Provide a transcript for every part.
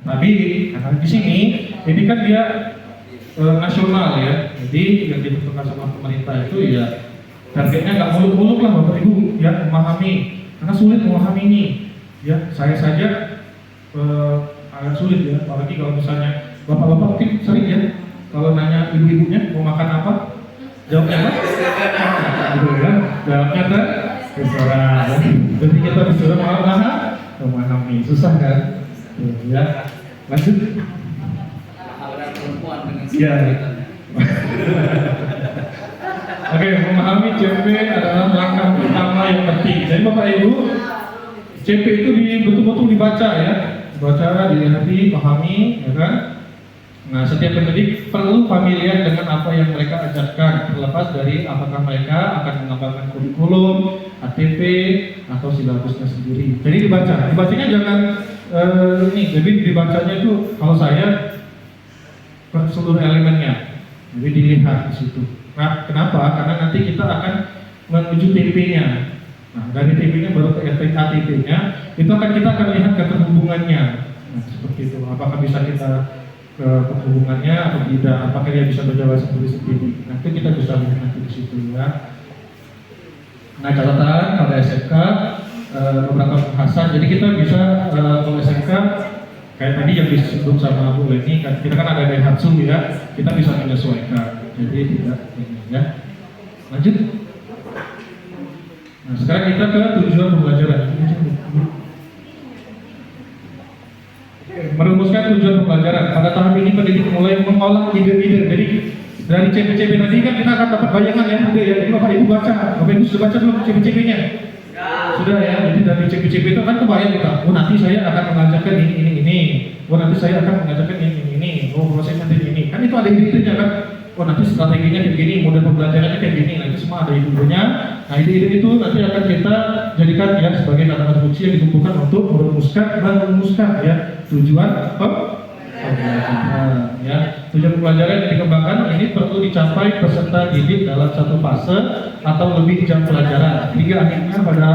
Tapi karena di sini ini kan dia nasional ya, jadi yang ditentukan sama pemerintah itu ya targetnya nggak muluk-muluk lah Bapak Ibu ya, memahami karena sulit memahami ini ya. Saya saja agak sulit ya, apalagi kalau misalnya bapak-bapak mungkin sering ya kalau nanya ibu-ibunya mau makan apa, jawabnya apa? Gitu ya, jawabnya terserah. Jadi kita disuruh memahami, susah kan? Ya, lanjut. Ya. Oke, memahami CP adalah langkah pertama yang penting. Jadi Bapak Ibu, CP itu betul-betul dibaca ya, baca, dilihat, pahami, ya kan? Nah, setiap pendidik perlu familiar dengan apa yang mereka ajarkan, terlepas dari apakah mereka akan mengembangkan kurikulum, ATP, atau silabusnya sendiri. Jadi dibacanya jangan jadi dibacanya itu kalau saya seluruh elemennya, jadi dilihat di situ. Nah, kenapa? Karena nanti kita akan menuju TP-nya. Nah, dari TP-nya baru ke ATP-nya, itu kita akan lihat keterhubungannya. Nah, seperti itu. Apakah bisa kita ke penghubungannya atau tidak? Apakah dia bisa berjalan sendiri-sendiri? Nah, itu kita bisa lihat nanti di situ ya. Nah, catatan pada SMK beberapa pembahasan. Jadi kita bisa kalau SMK kayak tadi yang disebut sama Bu Leni, kita kan ada Daihatsu ya, kita bisa menyesuaikan. Jadi tidak ini ya. Lanjut. Nah, sekarang kita ke tujuan pembelajaran. Merumuskan tujuan pembelajaran. Pada tahap ini pendidik mulai mengolah ide-ide. Jadi dari CP-CP tadi kan kita akan dapat bayangan ya, ya. Jadi Bapak Ibu baca. Bapak Ibu sudah baca belum CP-CP-nya? Sudah ya. Jadi dari CP-CP itu kan kebayang kita. Oh, nanti saya akan mengajarkan ini. Oh, nanti saya akan mengajarkan ini. Oh, prosesnya ini. Kan itu ada ide-idenya kan. Oh, nanti strateginya kayak gini, model pembelajarannya kayak gini. Nah, itu semua ada ide-idenya. Nah, ide-ide itu nanti akan kita jadikan ya sebagai kata-kata kunci yang dikumpulkan untuk merumuskan ya tujuan pembelajaran ya. Tujuan pembelajaran yang dikembangkan ini perlu dicapai peserta didik dalam satu fase atau lebih jam pelajaran. Hingga akhirnya pada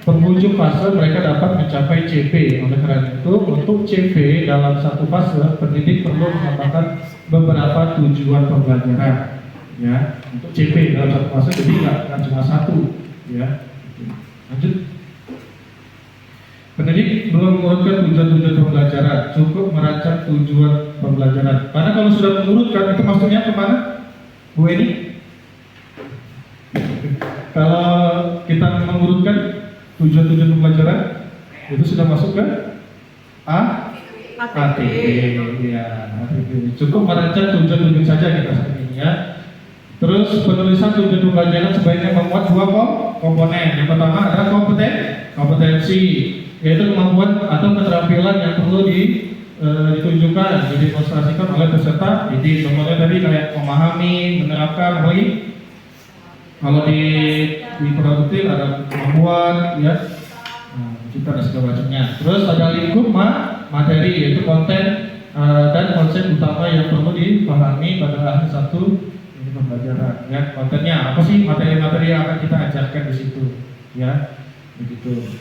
penghujung fase mereka dapat mencapai CP. Oleh karena itu, untuk CP dalam satu fase, pendidik perlu menambahkan beberapa tujuan pembelajaran. Ya, untuk CP dalam satu fase, jadi nggak cuma satu. Ya, lanjut. Pendidik belum mengurutkan tujuan-tujuan pembelajaran, cukup merancang tujuan pembelajaran. Karena kalau sudah mengurutkan, itu maksudnya kemana? Bu Eni? Kalau kita mengurutkan tujuan-tujuan pembelajaran, itu sudah masuk ke ATP. Ya, ATP. Cukup merancang tujuan-tujuan saja kita saat ini ya. Terus penulisan tujuan pembelajaran sebaiknya memuat dua komponen. Yang pertama adalah kompetensi, yaitu kemampuan atau keterampilan yang perlu ditunjukkan, didemonstrasikan oleh peserta didik. Contohnya tadi kayak memahami, menerapkan, kalau di produktif ada kemampuan, ya, kita ada segala macamnya. Terus ada lingkup materi, yaitu konten dan konsep utama yang perlu dipahami pada akhir satu pembelajaran. Ya, kontennya apa sih, materi-materi yang akan kita ajarkan di situ, ya, begitu.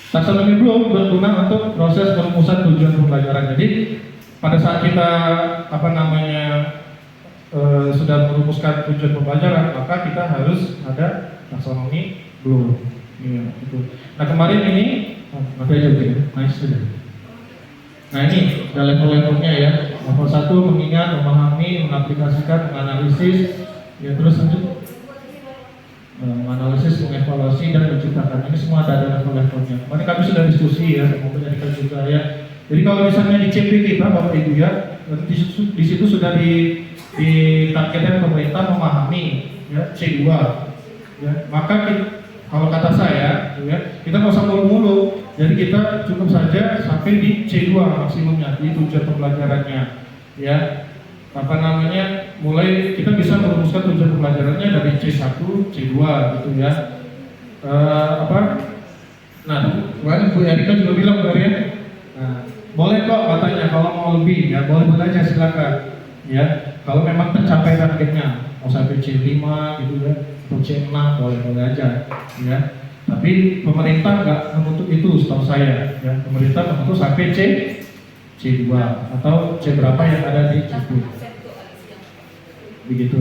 Taksonomi belum berguna untuk proses perumusan tujuan pembelajaran. Jadi pada saat kita sudah merumuskan tujuan pembelajaran, maka kita harus ada taksonomi belum. Ya, itu. Nah kemarin ini, nanti aja ya, nice sudah. Nah ini ada level-levelnya ya. Level 1 mengingat, memahami, mengaplikasikan, menganalisis, ya terus lanjut. Menganalisis, mengevaluasi, dan menciptakan. Ini semua ada level-levelnya. Kemarin kami sudah diskusi ya, semoga jadikan juga ya. Jadi kalau misalnya di CP kita, Bapak Ibu ya, di situ sudah ditargetkan pemerintah memahami ya C2. Ya, maka kalau kata saya, ya, kita nggak usah mulu-mulu. Jadi kita cukup saja sampai di C2 maksimumnya, di tujuan pembelajarannya. Ya, mulai kita bisa merumuskan tujuan pembelajarannya dari C1, C2 gitu ya. Nah, kemarin Bu Erika juga bilang ya, boleh kok katanya kalau mau lebih ya, boleh aja silakan. Ya, kalau memang tercapai targetnya, mau sampai C5 gitu ya, atau C6 boleh aja. Ya, tapi pemerintah nggak menuntut itu, setahu saya. Ya, pemerintah menuntut sampai C2 C2 atau C berapa yang ada di C2. Begitu.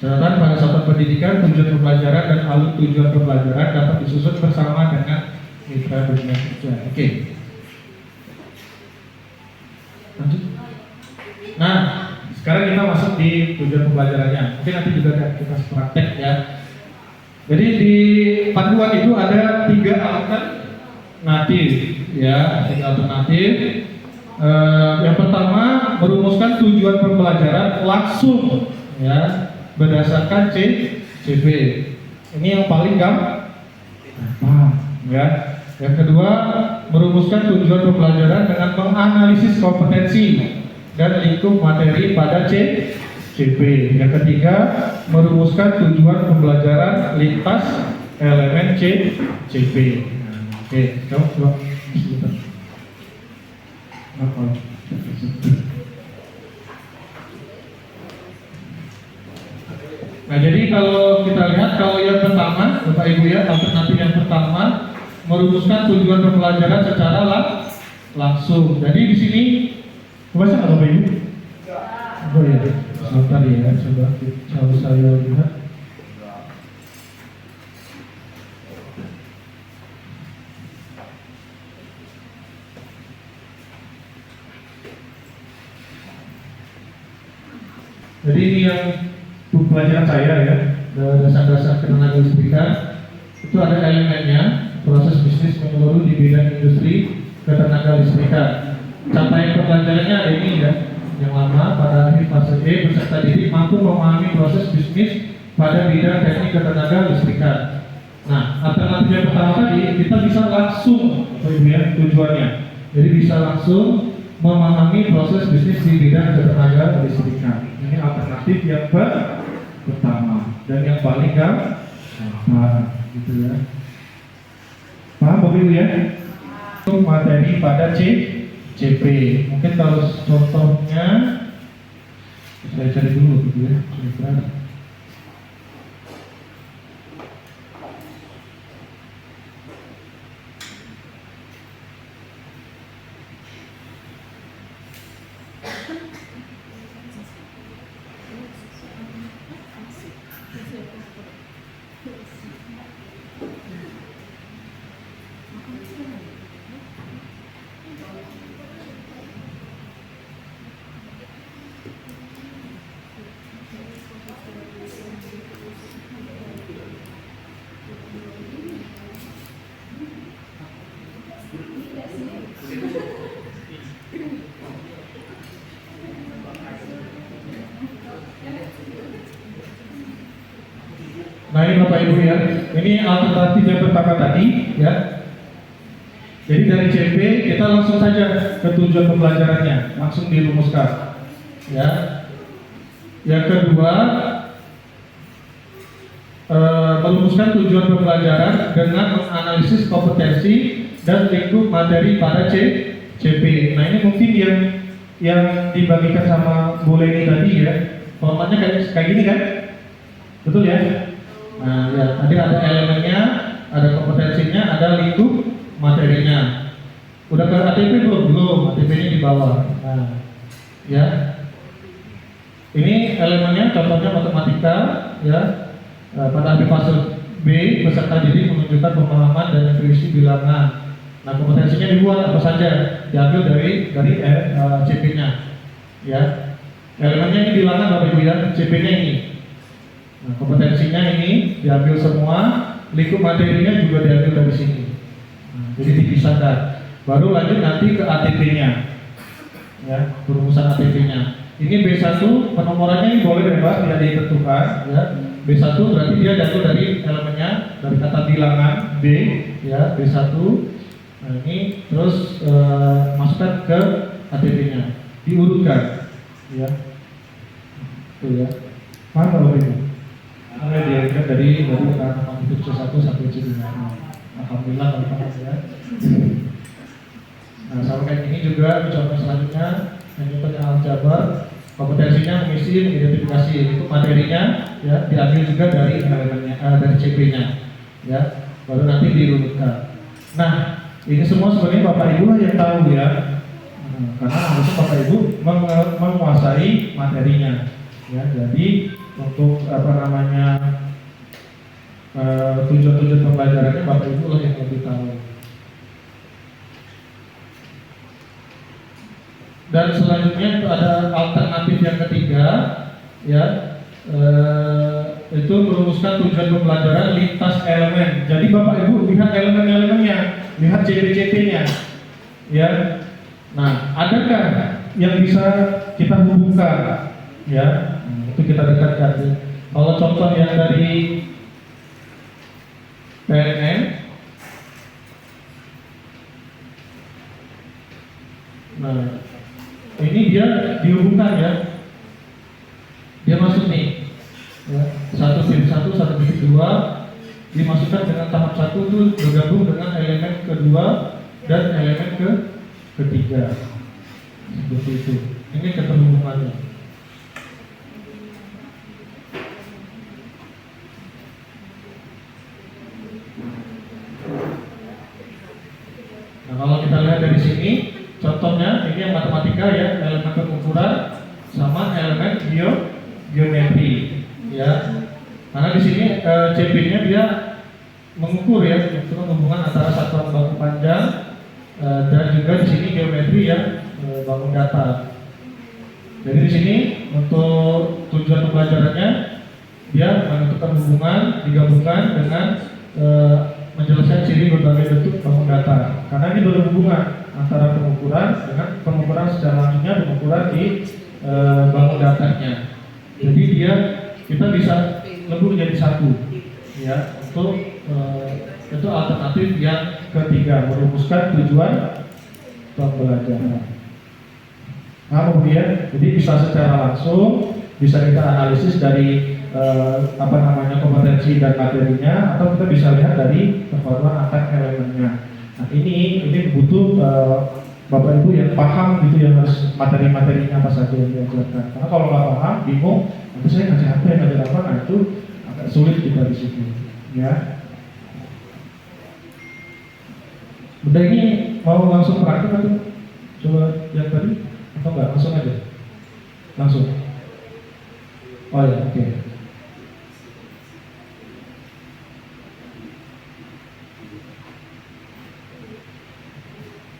Catatan pada saat pendidikan, tujuan pembelajaran dan alur tujuan pembelajaran dapat disusun bersama dengan mitra dunia kerja. Oke. Lanjut. Nah, sekarang kita masuk di tujuan pembelajarannya. Mungkin nanti juga kita praktek ya. Jadi di panduan itu ada 3 alternatif ya, 3 alternatif. Yang pertama merumuskan tujuan pembelajaran langsung ya berdasarkan CP. Ini yang paling gampang ya. Yang kedua merumuskan tujuan pembelajaran dengan menganalisis kompetensi dan lingkup materi pada CP. Yang ketiga merumuskan tujuan pembelajaran lintas elemen CP. Oke, coba. Nah, jadi kalau kita lihat, kalau yang pertama, Bapak Ibu ya, alternatif yang pertama merumuskan tujuan pembelajaran secara langsung. Jadi di sini, baca nggak Bapak Ibu? Oh ya, sebentar ya, coba saya lihat. Jadi ini yang pelajaran saya ya, dasar-dasar ketenaga listrikan. Itu ada elemennya, proses bisnis menyeluruh di bidang industri ketenaga listrikan. Capaian pembelajarannya ada ini ya, yang lama pada akhir fase E peserta didik mampu memahami proses bisnis pada bidang teknik ketenaga listrikan. Nah, alternatif yang pertama tadi kita bisa langsung, ya, tujuannya. Jadi bisa langsung memahami proses bisnis di bidang ketenaga listrikan. Ini alternatif yang pertama dan yang paling gampang, gitu ya. Paham Bapak Ibu ya? Itu materi pada CP. Mungkin kalau contohnya saya cari dulu gitu ya. Kira-kira. Nah ini Bapak Ibu ya, ini alternatif yang pertama tadi ya. Jadi dari CP kita langsung saja ke tujuan pembelajarannya, langsung dirumuskan ya. Yang kedua merumuskan tujuan pembelajaran dengan menganalisis kompetensi dan lingkup materi pada CP. Nah ini mungkin yang dibagikan sama Bu Leni tadi ya, formatnya kayak gini kan, betul ya? Nah, ya, tadi ada elemennya, ada kompetensinya, ada lingkup materinya. Udah ke ATP belum? Belum, ATP-nya di bawah. Nah, ya. Ini elemennya, contohnya matematika, ya. Pada akhir fase B, peserta didik menunjukkan pemahaman dan intuisi bilangan. Nah, kompetensinya dibuat apa saja? Diambil dari CP-nya, ya. Elemennya ini bilangan Bapak Ibu ya, CP-nya ini. Nah, kompetensinya ini diambil semua, lingkup materinya juga diambil dari sini. Nah, jadi dipisahkan. Baru lanjut nanti ke ATP-nya, ya, perumusan ATP-nya. Ini B1 penomorannya ini boleh bebas, tidak ditentukan. Ya. B1 berarti dia jatuh dari elemennya, dari kata bilangan B, ya B1. Nah ini terus masukkan ke ATP-nya, diurutkan, ya. Tuh ya. Paham kalau ini? Dia lihat dari nama itu C1 sampai C5. Alhamdulillah kalau paham ya. Nah sama kayak ini juga contoh selanjutnya yang contohnya aljabar, kompetensinya mengisi, mengidentifikasi, itu materinya ya diambil juga dari elemennya, dari CP-nya, ya baru nanti dirunutkan. Nah, ini semua sebenarnya Bapak Ibu lah yang tahu ya. Karena harusnya Bapak Ibu menguasai materinya. Ya, jadi untuk apa namanya tujuan-tujuan pembelajarannya Bapak Ibu lah yang lebih tahu. Dan selanjutnya itu ada alternatif yang ketiga, ya, itu merumuskan tujuan pembelajaran lintas elemen. Jadi Bapak Ibu lihat elemen-elemennya, lihat CP-CP-nya, ya. Nah, adakah yang bisa kita hubungkan, ya? Itu kita dekatkan. Kalau contoh yang dari PNN, nah ini dia dihubungkan ya, dia masuk nih, ya, 1,1, 1,2 dimasukkan dengan tahap 1 itu bergabung dengan elemen kedua dan elemen ketiga, seperti itu. Ini keterhubungannya. Nah, kalau kita lihat dari sini, contohnya ini yang matematika ya, elemen pengukuran sama elemen geometri, ya. Karena di sini CP-nya dia mengukur ya, itu hubungan antara satuan baku panjang dan juga di sini geometri ya, bangun datar. Jadi di sini untuk tujuan pembelajarannya dia menentukan hubungan digabungkan dengan menjelaskan ciri berbagai bentuk bangun datar. Karena ini berhubungan antara pengukuran dengan pengukuran secara langsungnya, pengukuran di bangun datarnya. Jadi kita bisa lebur jadi satu, ya. Untuk itu alternatif yang ketiga, merumuskan tujuan pembelajaran. Nah, kemudian jadi bisa secara langsung, bisa kita analisis dari kompetensi dan materinya, atau kita bisa lihat dari performa antar elemennya. Nah, ini butuh Bapak Ibu yang paham gitu, yang harus materi-materinya apa saja yang diajarkan. Karena kalau nggak paham, bingung, nanti saya ngajar apa, nah itu agak sulit kita di situ, ya. Udah, ini mau langsung praktik atau coba yang tadi atau enggak, langsung aja? Langsung. Oh ya, oke.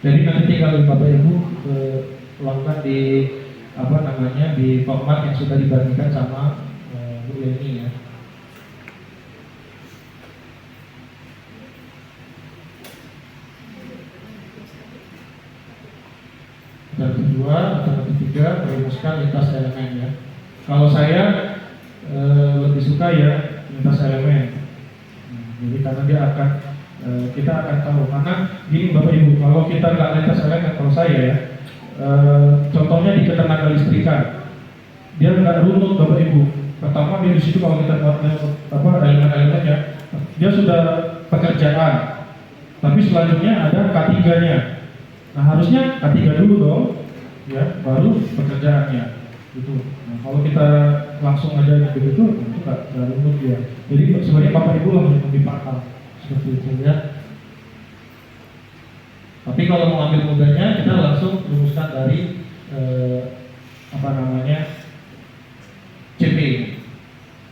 Jadi nanti tinggal Bapak Ibu lakukan di di format yang sudah dibandingkan sama Bu Leni ya. Dan kedua atau ketiga, merumuskan lintas elemen ya. Kalau saya lebih suka ya lintas elemen. Jadi karena dia akan kita akan tahu, karena gini Bapak Ibu, kalau kita nggak lintas elemen, kalau saya ya, contohnya di ketenaga listrikan, dia nggak runut Bapak Ibu. Pertama dia di situ kalau kita elemen-elemennya, dia sudah pekerjaan, tapi selanjutnya ada K3-nya. Nah, harusnya K3 dulu dong, ya, baru pekerjaannya, gitu. Nah, kalau kita langsung aja begitu, itu nggak runut ya. Jadi sebenarnya Bapak Ibu langsung lebih paham seperti itu ya. Tapi kalau mau ambil mudahnya, kita langsung rumuskan dari CP.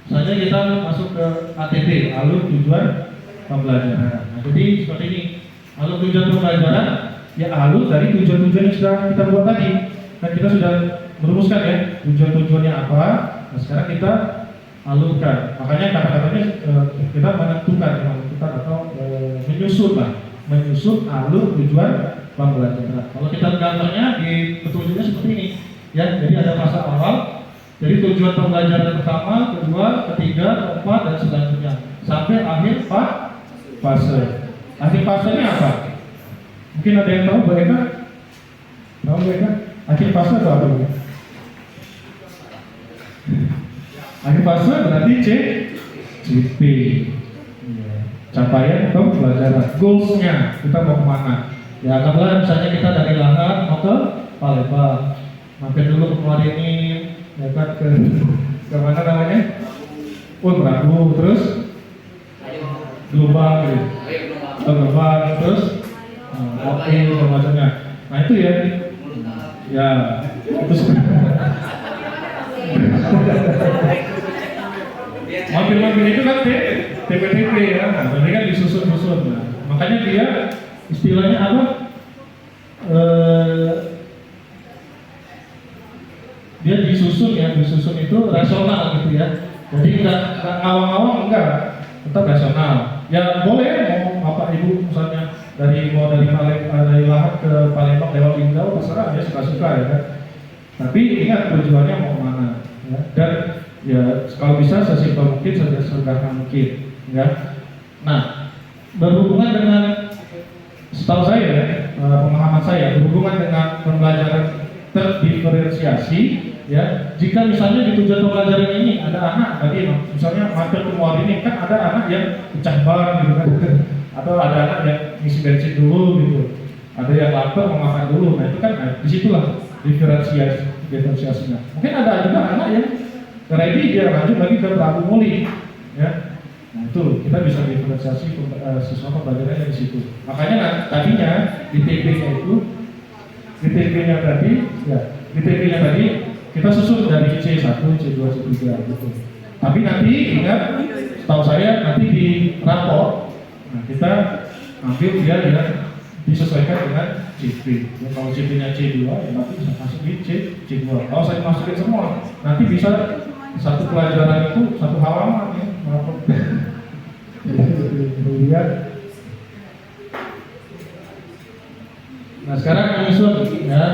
Misalnya kita masuk ke ATP, alur tujuan pembelajaran. Nah, jadi seperti ini, alur tujuan pembelajaran ya alur dari tujuan-tujuan yang sudah kita buat tadi. Kan kita sudah merumuskan ya tujuan-tujuannya apa. Nah, sekarang kita alurkan. Makanya kata-katanya kita menentukan atau menyusun alur tujuan pembelajaran. Kalau kita gambarnya di petunjuknya seperti ini, ya. Jadi ada fase awal. Jadi tujuan pembelajaran pertama, kedua, ketiga, keempat, dan selanjutnya sampai akhir fase. Akhir fasenya apa? Mungkin ada yang tahu, Mbak Eka? Tahu Mbak Eka? Akhir fase itu apa? Akhir fase berarti CP, capaian atau pembelajaran, goalsnya kita mau kemana? Ya, anggaplah misalnya kita dari Lahar mau ke Palembang, mampir dulu ke Muarini, ya kan, ke mana namanya? Merabu, terus Gelombang gitu. gambar terus oke macamnya. Nah itu ya, ya itu mampir-mampir itu kan TPTP ya, nah, ini kan disusun-susun. Nah, makanya dia istilahnya apa? Dia disusun itu rasional gitu ya. Jadi nggak awang-awang, enggak, tetap rasional. Ya boleh mau Bapak Ibu misalnya dari Lahat ke Palembang lewat Linggau, terserah ya, suka-suka ya kan. Tapi ingat tujuannya mau kemana ya. Dan ya kalau bisa sesimpel mungkin, sesederhana mungkin ya. Nah, berhubungan dengan setahu saya ya, pemahaman saya berhubungan dengan pembelajaran terdiferensiasi ya. Jika misalnya di tujuan pembelajaran ini ada anak tadi misalnya mampir ke mall ini, kan ada anak yang pecah ban gitu kan, atau ada anak yang ngisi bensin dulu gitu, ada yang lapar mau makan dulu. Nah itu kan disitulah diferensiasinya. Mungkin ada juga anak yang ready, dia lanjut lagi ke Prabu Muli ya. Nah itu kita bisa diferensiasi siswa pembelajarannya di situ. Makanya tadinya di TP-nya tadi kita susun dari C1, C2, C3 gitu. Tapi nanti ingat, setahu saya nanti di rapor, nah kita ambil dia disesuaikan dengan CP. Ya, kalau CP-nya C2, ya nanti bisa masuk di C2. Kalau saya masukin semua, nanti bisa satu pelajaran itu satu halaman ya. Kemudian, nah sekarang menyusun ya.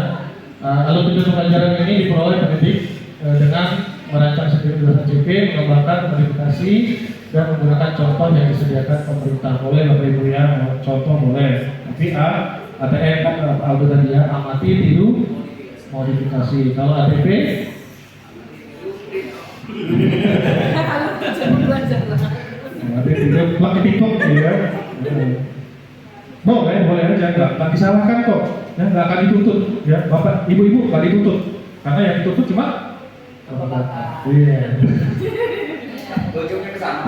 Alur tujuan pembelajaran ini diperoleh pendidik dengan merancang sendiri berdasarkan CP, mengembangkan modifikasi dan menggunakan contoh yang disediakan pemerintah. Boleh Bapak Ibu ya, contoh boleh. Tapi ATM kan Aldo tadi ya, amati, tiru, modifikasi. Kalau ATP ATP pakai TikTok ya. Boleh aja, nggak disalahkan kok. Ya, nggak akan dituntut. Ya, Bapak, Ibu-ibu nggak dituntut. Karena yang dituntut cuma iya. Ujungnya ke sana.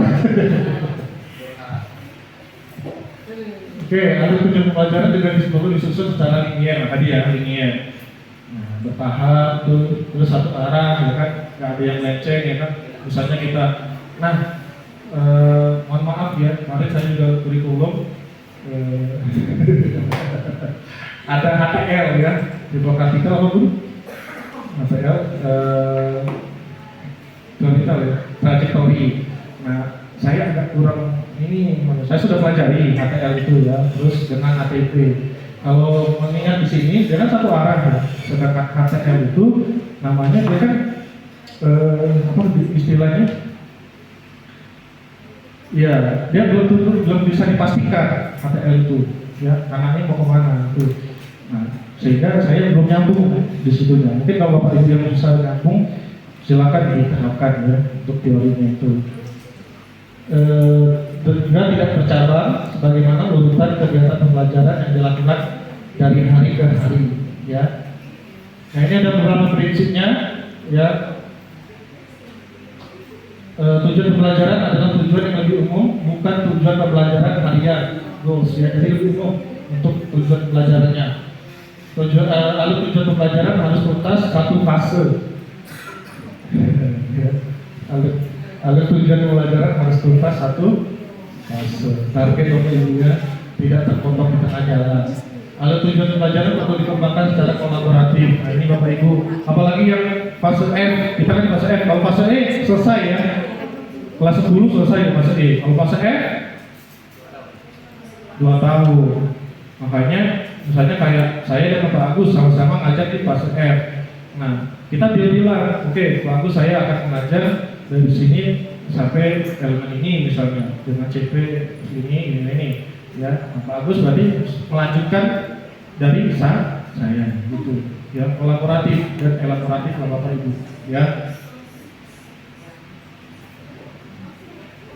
Oke, alur tujuan pembelajaran juga disusun secara linier, tadi ya, linier. Nah, bertahap tuh, terus satu arah, ya kan, nggak ada yang leceng, ya kan. Misalnya kita, mohon maaf ya, kemarin saya juga kurikulum. Ada HTL ya, di praktikal apa Bu? HTL trajektori. Nah, saya agak kurang ini, saya sudah pelajari HTL itu ya, terus dengan ATP. Kalau mengingat di sini, dia kan satu arah ya. Sedangkan HTL itu namanya dia kan apa istilahnya? Ya, dia belum bisa dipastikan HTL itu, ya, karena ini mau kemana itu. Nah, sehingga saya belum nyambung di situnya. Mungkin kalau Bapak Ibu yang bisa nyambung, silakan diterapkan ya untuk teorinya itu. Juga tidak bercabang sebagaimana urutan kegiatan pembelajaran yang dilakukan dari hari ke hari, ya. Nah ini ada beberapa prinsipnya, ya. Tujuan pembelajaran adalah tujuan yang lebih umum, bukan tujuan pembelajaran harian, goals ya. Jadi lebih umum untuk tujuan pembelajarannya. Alur tujuan pembelajaran harus tuntas satu fase. Alur tujuan pembelajaran harus tuntas satu fase. Target Bapak Ibu tidak terpotong di tengah jalan. Alur tujuan pembelajaran perlu dikembangkan secara kolaboratif. Nah ini Bapak Ibu, apalagi yang fase F, kita kan fase F. Kalau fase E selesai ya, kelas 10 selesai ya fase E. Kalau fase F 2 tahun. Makanya misalnya kayak saya dan Pak Agus sama-sama ngajar di fase F. Nah kita deal-dealan, oke Pak Agus saya akan mengajar dari sini sampai elemen ini misalnya dengan CP ini ya. Pak Agus berarti melanjutkan dari saya gitu ya, kolaboratif dan elaboratif lah Bapak Ibu ya.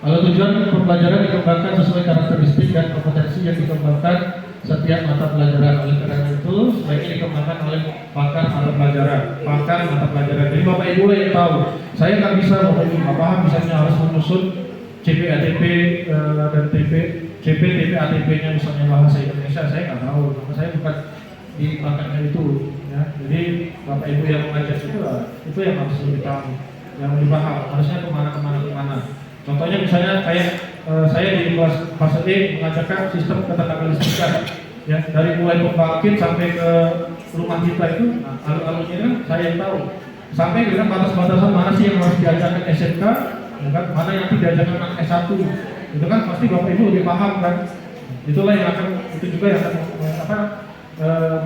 Kalau tujuan pembelajaran dikembangkan sesuai karakteristik dan kompetensi yang dikembangkan setiap mata pelajaran. Oleh karena itu sebaiknya dikembangkan oleh pakar mata pelajaran. Jadi Bapak Ibu lah yang tahu. Saya nggak bisa Bapak Ibu nggak paham, misalnya harus menyusun CP, ATP dan TP CP, TP, ATP-nya misalnya bahasa Indonesia, saya nggak tahu, karena saya bukan di belakangnya itu, ya. Jadi bapak ibu yang mengajar itu yang harus lebih tahu, yang lebih paham, harusnya kemana. Contohnya misalnya kayak saya di kelas fase E mengajarkan sistem ketenaga-listrikan, ya, dari mulai pembangkit sampai ke rumah kita itu, nah, alur-alurnya kan saya yang tahu, sampai dengan batas-batasan mana sih yang harus diajarkan SMK, ya kan, mana yang tidak diajarkan anak S1, itu kan pasti bapak ibu lebih paham kan. Itulah yang akan, itu juga yang akan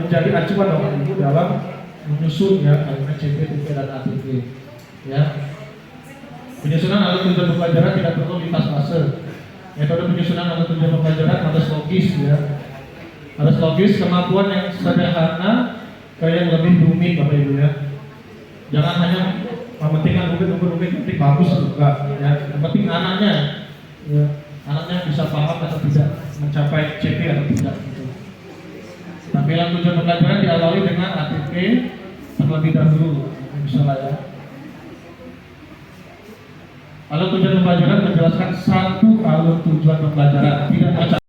menjadi acuan bapak ibu dalam menyusun ya aliran CP, TP, dan ATP, ya. Penyusunan alur tujuan pembelajaran tidak perlu lintas fase. Metode penyusunan alur tujuan pembelajaran harus logis, ya. Harus logis, kemampuan yang sederhana ke yang lebih rumit bapak ibu, ya. Jangan hanya mementingkan rumit nanti bagus enggak, ya. Yang penting anaknya, ya, anaknya bisa paham atau tidak, mencapai CP atau tidak gitu. Tampilan tujuan pembelajaran diawali dengan ATP terlebih dahulu, misalnya, ya. Alur tujuan pembelajaran menjelaskan satu alur tujuan pembelajaran, tidak